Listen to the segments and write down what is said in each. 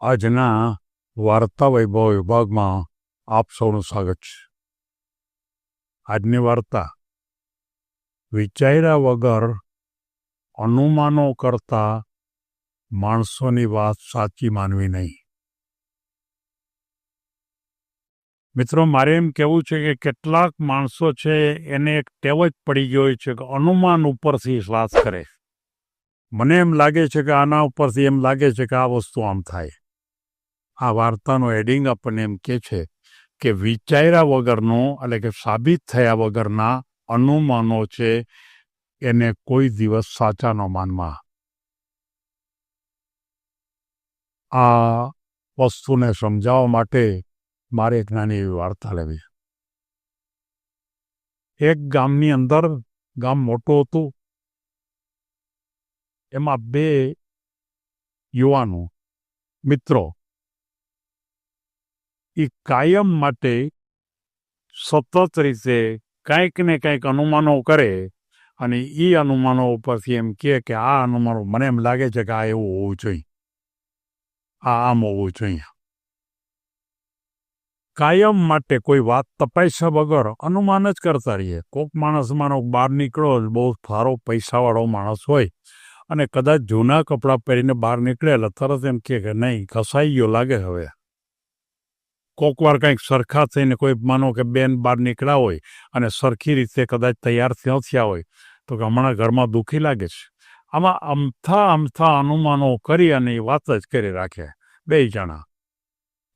આજના વાર્તા વૈભવ વિભાગમાં આપ સૌનું સ્વાગત છે. આજની વાર્તા વિચાર્યા વગર અનુમાનો કરતા માણસોની વાત સાચી માનવી નહીં. મિત્રો, મારે એમ કહેવું છે કે કેટલાક માણસો છે એને એક ટેવ જ પડી ગઈ હોય છે કે અનુમાન ઉપરથી વાત કરે. મને એમ લાગે છે કે આના ઉપરથી એમ લાગે છે કે આ વસ્તુ આમ થાય. આ વાર્તાનું એડિંગ આપણને એમ કહે છે કે વિચાર્યા વગરનો એટલે કે સાબિત થયા વગરના અનુમાનો છે એને કોઈ દિવસ સાચા ન માનવા. આ વસ્તુને સમજાવવા માટે મારે એક નાની એવી વાર્તા લેવી. એક ગામની અંદર, ગામ મોટું હતું, એમાં બે યુવાનો મિત્રો એ કાયમ માટે સતત રીતે કંઈક ને કંઈક અનુમાનો કરે અને એ અનુમાનો ઉપરથી એમ કહે કે આ અનુમાનો મને એમ લાગે છે કે આ એવું હોવું જોઈએ, આ આમ હોવું જોઈએ. કાયમ માટે કોઈ વાત તપાસ્યા વગર અનુમાન જ કરતા રહીએ. કોઈક માણસ માનો બહાર નીકળો, બહુ સારો પૈસાવાળો માણસ હોય અને કદાચ જૂના કપડાં પહેરીને બહાર નીકળે એટલે તરત એમ કહે કે નહીં, ઘસાઈ ગયો લાગે હવે. કોઈક વાર કંઈક સરખા થઈને કોઈ માનો કે બેન બહાર નીકળ્યા હોય અને સરખી રીતે કદાચ તૈયાર થયા હોય તો કે હમણાં ઘરમાં દુઃખી લાગે છે. આમાં અમથા અનુમાનો કરી અને એ વાત જ કરી રાખે બે જણા.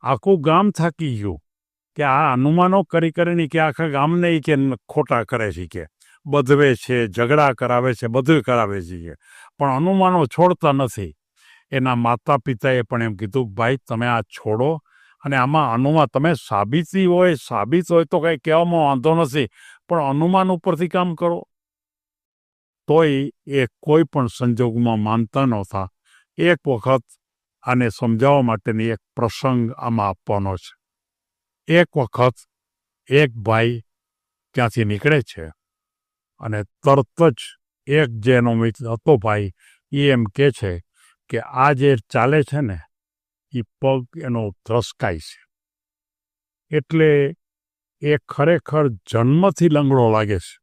આખું ગામ થાકી ગયું કે આ અનુમાનો કરીને કે આખા ગામને કે ખોટા કરે છે, કે બધવે છે, ઝઘડા કરાવે છે, બધું કરાવે છે, પણ અનુમાનો છોડતા નથી. એના માતા પિતાએ પણ એમ કીધું, ભાઈ તમે આ છોડો અને આમાં અનુમાન તમે સાબિત હોય તો કંઈ કહેવામાં વાંધો નથી, પણ અનુમાન ઉપરથી કામ કરો. તોય એ કોઈ પણ સંજોગમાં માનતા નહોતા. એક વખત આને સમજાવવા માટેની એક પ્રસંગ આમાં આપવાનો છે. એક વખત એક ભાઈ ત્યાંથી નીકળે છે અને તરત જ એક જેનો મિત્ર હતો ભાઈ, એ એમ કહે છે કે આ જે ચાલે છે ને એ પગ એનો ધ્રસકાય છે, એટલે એ ખરેખર જન્મથી લંગડો લાગે છે.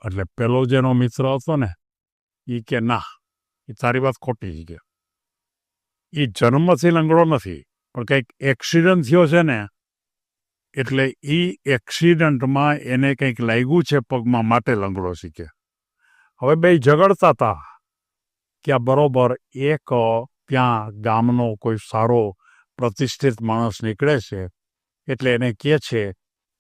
એટલે પેલો જેનો મિત્ર હતો ને એ કે ના, એ તારી વાત ખોટી છે, એ જન્મથી લંગડો નથી, પણ કંઈક એક્સિડન્ટ થયો છે ને એટલે એ એક્સિડન્ટમાં એને કંઈક લાગ્યું છે પગમાં, માટે લંગડો છે. હવે બે ઝઘડતા હતા કે આ બરોબર એક ત્યાં ગામનો કોઈ સારો પ્રતિષ્ઠિત માણસ નીકળે છે એટલે એને કહે છે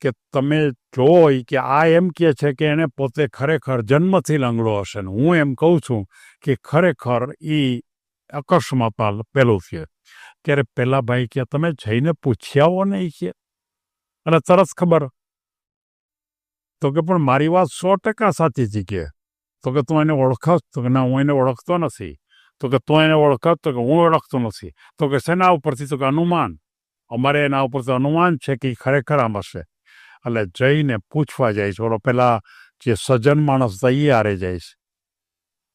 કે તમે જોવો કે આ એમ કહે છે કે એને પોતે ખરેખર જન્મથી લંગડો હશે ને હું એમ કહું છું કે ખરેખર એ અકસ્માત પેલું છે. ત્યારે પેલા ભાઈ કે તમે જઈને પૂછી આવો ને, કે અને તરત ખબર. તો કે પણ મારી વાત 100% સાચી છે, કે તો કે તું એને ઓળખાવ? તો કે ના, હું એને ઓળખતો નથી. તો કે તું એને ઓળખાવ? તો કે હું ઓળખતો નથી. તો કે શેના ઉપરથી? તો કે અનુમાન. અમારે એના ઉપરથી અનુમાન છે કે ખરેખર આમ હશે. એટલે જઈને પૂછવા જાય છે. ઓલો પેલા જે સજ્જન માણસ તૈયારે જાય છે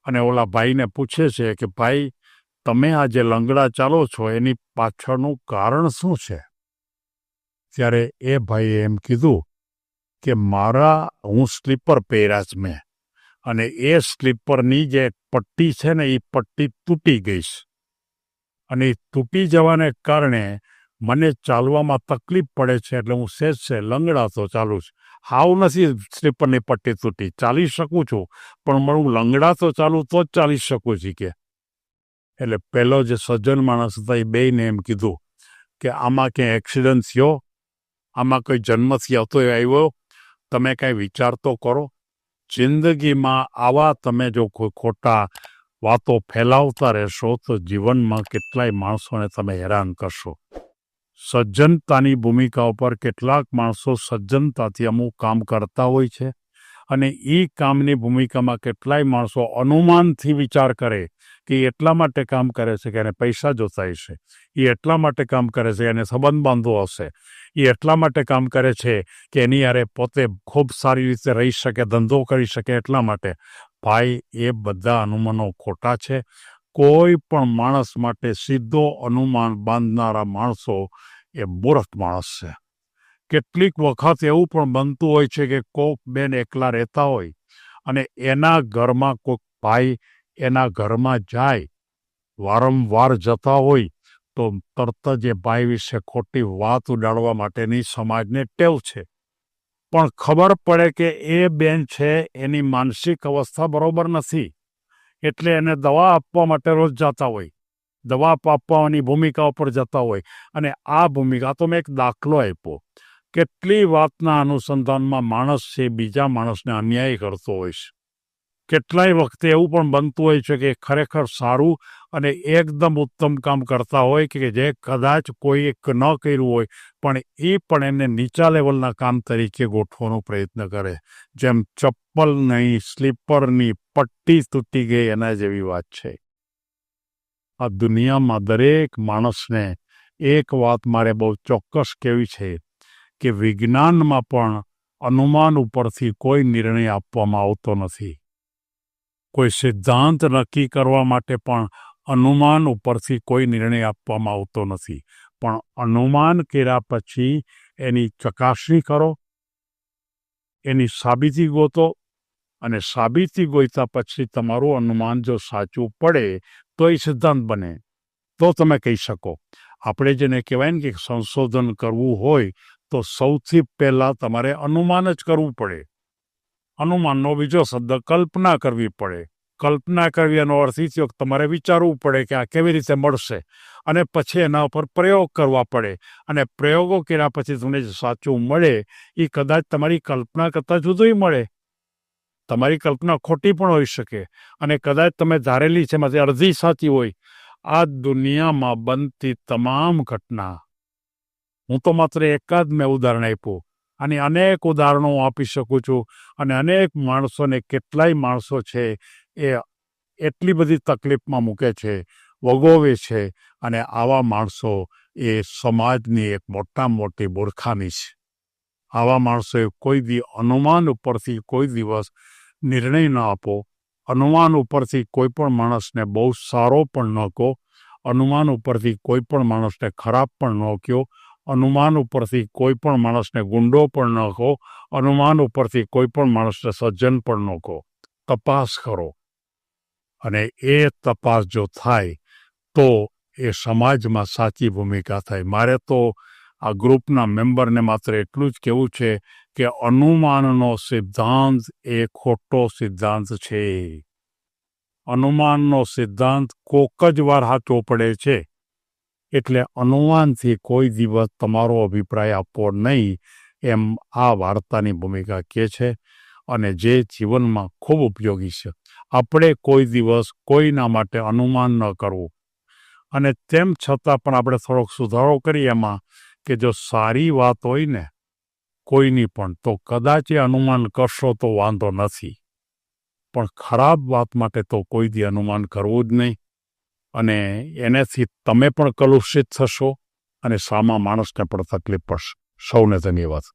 અને ઓલા ભાઈને પૂછે છે કે ભાઈ તમે આ જે લંગડા ચાલો છો એની પાછળનું કારણ શું છે? ત્યારે એ ભાઈએ એમ કીધું કે હું સ્લીપર પહેર્યા જ મેં, અને એ સ્લીપરની જે પટ્ટી છે ને એ પટ્ટી તૂટી ગઈ છે, અને એ તૂટી જવાને કારણે મને ચાલવામાં તકલીફ પડે છે, એટલે હું સહેજ લંગડાતો ચાલું છું. હાવ નથી સ્લીપરની પટ્ટી તૂટી, ચાલી શકું છું, પણ હું લંગડાતો ચાલું તો જ ચાલી શકું છું. કે એટલે પેલો જે સજ્જન માણસ હતા એ બેયને એમ કીધું કે આમાં ક્યાંય એક્સિડન્ટ થયો? આમાં કોઈ જન્મથી આવતો આવ્યો? તમે કાંઈ વિચાર તો કરો. જિંદગીમાં આવા તમે જો કોઈ ખોટા વાતો ફેલાવતા રહેશો તો જીવનમાં કેટલાય માણસોને તમે હેરાન કરશો. સજ્જનતાની ભૂમિકા ઉપર કેટલાક માણસો સજ્જનતાથી અમુક કામ કરતા હોય છે, અને એ કામની ભૂમિકામાં કેટલાય માણસો અનુમાનથી વિચાર કરે કે એટલા માટે કામ કરે છે કે એને પૈસા જોતા હશે, એ એટલા માટે કામ કરે છે એને સંબંધ બાંધવો હશે, એ એટલા માટે કામ કરે છે કે એની યારે પોતે ખૂબ સારી રીતે રહી શકે, ધંધો કરી શકે, એટલા માટે. ભાઈ, એ બધા અનુમાનો ખોટા છે. કોઈ પણ માણસ માટે સીધો અનુમાન બાંધનારા માણસો એ મૂર્ખ માણસ છે. કેટલીક વખત એવું પણ બનતું હોય છે કે કોક બેન એકલા રહેતા હોય અને એના ઘરમાં કોઈક ભાઈ એના ઘરમાં જાય, વારંવાર જતા હોય, તો તરત જ એ ભાઈ વિશે ખોટી વાત ઉડાડવા માટેની સમાજને ટેવ છે. પણ ખબર પડે કે એ બેન છે એની માનસિક અવસ્થા બરોબર નથી, એટલે એને દવા આપવા માટે રોજ જતા હોય, દવા આપવાની ભૂમિકા ઉપર જતા હોય. અને આ ભૂમિકા તો મેં એક દાખલો આપ્યો. કેટલી વાતના અનુસંધાનમાં માણસ છે બીજા માણસને અન્યાય કરતો હોય છે. કેટલાય વખતે એવું પણ બનતું હોય છે કે ખરેખર સારું અને એકદમ ઉત્તમ કામ કરતા હોય કે જે કદાચ કોઈ એક ન કર્યું હોય, પણ એ પણ એને નીચા લેવલના કામ તરીકે ગોઠવવાનો પ્રયત્ન કરે. જેમ ચપ્પલ નહીં, સ્લીપરની પટ્ટી તૂટી ગઈ એના જેવી વાત છે. આ દુનિયામાં દરેક માણસને એક વાત મારે બહુ ચોક્કસ કહેવી છે કે વિજ્ઞાનમાં પણ અનુમાન ઉપરથી કોઈ નિર્ણય આપવામાં આવતો નથી. કોઈ સિદ્ધાંત નક્કી કરવા માટે પણ અનુમાન ઉપરથી કોઈ નિર્ણય આપવામાં આવતો નથી. પણ અનુમાન કર્યા પછી એની ચકાસણી કરો, એની સાબિતી ગોતો, અને સાબિતી ગોત્યા પછી તમારું અનુમાન જો સાચું પડે તો એ સિદ્ધાંત બને, તો તમે કહી શકો. આપણે જેને કહેવાય ને કે સંશોધન કરવું હોય તો સૌથી પહેલાં તમારે અનુમાન જ કરવું પડે. અનુમાનનો બીજો શબ્દ કલ્પના કરવી પડે. કલ્પના કરવી એનો અર્થ એ થયો કે તમારે વિચારવું પડે કે આ કેવી રીતે મળશે, અને પછી એના ઉપર પ્રયોગ કરવા પડે. અને પ્રયોગો કર્યા પછી તમને જે સાચું મળે એ કદાચ તમારી કલ્પના કરતાં જુદું મળે. તમારી કલ્પના ખોટી પણ હોઈ શકે, અને કદાચ તમે ધારેલી છે એમાંથી અડધી સાચી હોય. આ દુનિયામાં બનતી તમામ ઘટના, હું તો માત્ર એકાદ મેં ઉદાહરણ આપ્યું, અને અનેક ઉદાહરણો આપી શકું છું. અને અનેક માણસોને, કેટલાય માણસો છે એ એટલી બધી તકલીફમાં મૂકે છે, વગોવે છે. અને આવા માણસો એ સમાજની એક મોટામાં મોટી મૂર્ખામી છે. આવા માણસોએ કોઈ દી અનુમાન ઉપરથી કોઈ દિવસ નિર્ણય ન આપો. અનુમાન ઉપરથી કોઈ પણ માણસને બહુ સારો પણ ન કહો. અનુમાન ઉપરથી કોઈ પણ માણસને ખરાબ પણ ન કહો. અનુમાન ઉપરથી કોઈ પણ માણસને ગુંડો પણ ન કહો. અનુમાન ઉપરથી કોઈ પણ માણસને સજ્જન પણ ન કહો. તપાસ કરો, અને એ તપાસ જો થાય તો એ સમાજમાં સાચી ભૂમિકા થાય. મારે તો આ ગ્રુપના મેમ્બરને માત્ર એટલું જ કહેવું છે કે અનુમાનનો સિદ્ધાંત એ ખોટો સિદ્ધાંત છે. અનુમાનનો સિદ્ધાંત કોક જ વાર સાચો પડે છે. એટલે અનુમાનથી કોઈ દિવસ તમારો અભિપ્રાય આપવો નહીં, એમ આ વાર્તાની ભૂમિકા કહે છે. અને જે જીવનમાં ખૂબ ઉપયોગી છે. આપણે કોઈ દિવસ કોઈના માટે અનુમાન ન કરવું. અને તેમ છતાં પણ આપણે થોડોક સુધારો કરીએ એમાં કે જો સારી વાત હોય ને કોઈની પણ, તો કદાચ એ અનુમાન કરશો તો વાંધો નથી, પણ ખરાબ વાત માટે તો કોઈ દી અનુમાન કરવું જ નહીં. અને એનાથી તમે પણ કલુષિત થશો અને સામા માણસને પણ તકલીફ પડશે. સૌને ધન્યવાદ.